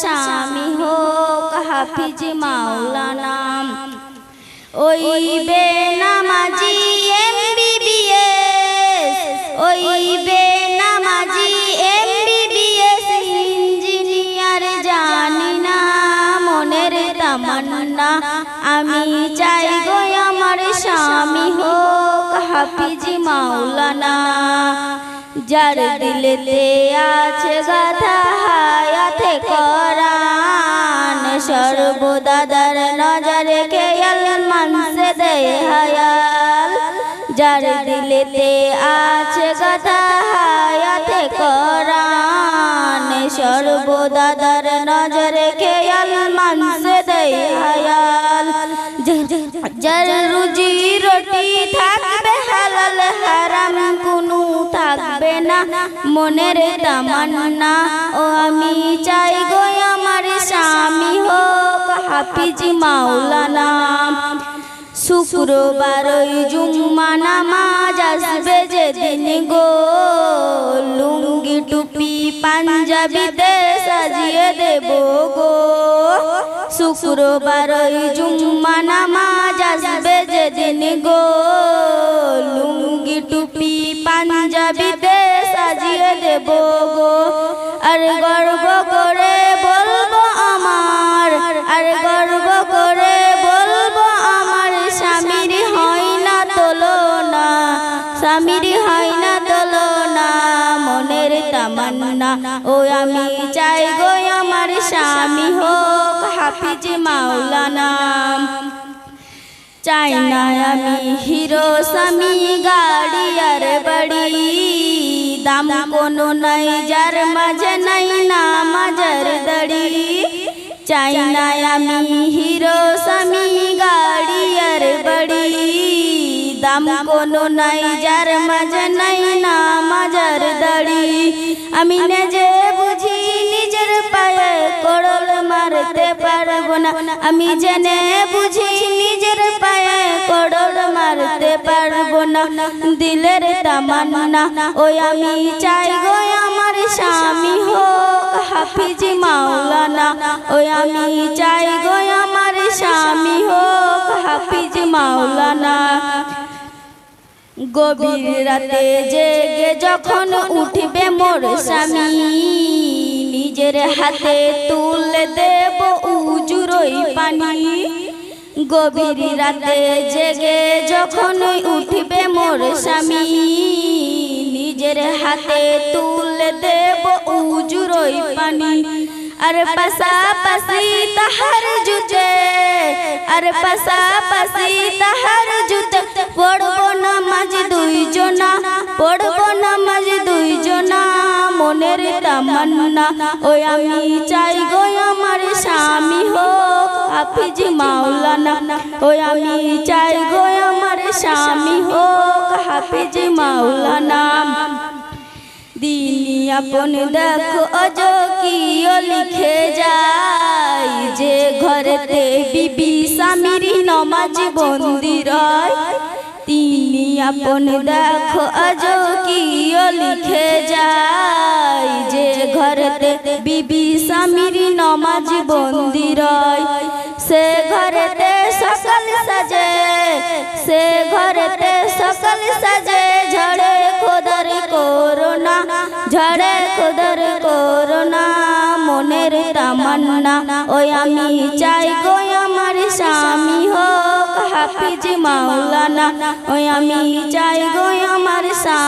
স্বামী হোক হাফিজ মাওলানা। ওই বেনামাজি MBBS, ওই বেনামাজি MBBS ইঞ্জিনিয়ার জানি না মনের তামান্না। আমি চাই গো আমার স্বামী হোক হাফিজ মাওলানা। যার দিলেতে আছে গাথা হায়াতে কোরআন, সর্বদা তার নজরে খেয়াল মানসে দেয় হায়াল। যার দিলেতে আছে গাথা হায়াতে কোরআন, সর্বদা তার নজরে খেয়াল মানসে দেয় হায়াল। যার রুজি রুটি থাকবে হালাল হারাম কোনো থাকবে না মনের তামান্না। ও আমি চাই গো আমার স্বামী হোক হাফিজ মাওলানা। শুক্রবার ওই জুম্মা নামাজ আসবে যেদিন গো, লুঙ্গি টুপি পাঞ্জাবিতে সাজিয়ে দেব গো। শুক্রবার ওই জুম্মা নামাজ আসবে যেদিন গো, লুঙ্গি টুপি পাঞ্জাবিতে সাজিয়ে দেব গো। আর গর্ব করে বলবো আমার, আর গর্ব করে বলবো আমার স্বামীর হয় না তুলনা, স্বামীর হয় না তুলনা মনের তামান্না। ও আমি চাই গো আমার স্বামী হোক হাফিজ মাওলানা। চাই না আমি হিরো স্বামী গাড়ি আর বাড়ি, দাম কোনো নাই যার মাঝে নাই নামাজের দাড়ি। চাই না আমি হিরো স্বামী গাড়ি আর বাড়ি, দাম কোনো নাই যার মাঝে নাই নামাজের দাড়ি। আমি নিজে বুঝি নিজের পায়ে কোড়ল মারতে পারবো না, আমি জেনে বুঝি নিজের পায়ে কোড়ল মারতে পারবো না দিলের তামান্না। ওই আমি চাই গো আমার স্বামী হোক হাফিজ মাওলানা। ওই আমি চাই গো আমার স্বামী হোক হাফিজ মাওলানা। গভীর রাতে জেগে যখন উঠবে মোর স্বামী, নিজের হাতে তুলে দেব উজুরই পানি। গভীর রাতে জেগে যখন উঠবে মোর স্বামী, নিজের হাতে তুলে দেব উজুরই পানি। আর পাশাপাশি তাহার জুতে, আর পাশাপাশি তাহার জুতে পড়বো নামাজ দুইজনা, পড়বো নামাজ দুইজনা মনের তামান্না। ওই আমি চাই গো আমার স্বামী হোক হাফিজ মাওলানা। ওই আমি চাই গো আমার স্বামী হোক হাফিজ মাওলানা। দিন আপন দেখো অজকিও লিখে যায়, যে ঘরেতে বিবি স্বামীর নমাজ বন্দি রয়। তিনি আপন দেখো অজকিও লিখে যায়, যে ঘরেতে বিবি স্বামীর নমাজ বন্দি রয়। সে ঘরেতে সকল সাজে, সে ঘরেতে সকল সাজে ঝড়ে খোদার করোনা, ঝড়ে খোদার করোনা মনের তামান্না। ওই আমি চাই গো আমার স্বামী হোক হাফিজ মাওলানা। ওই আমি চাই গো আমার স্বামী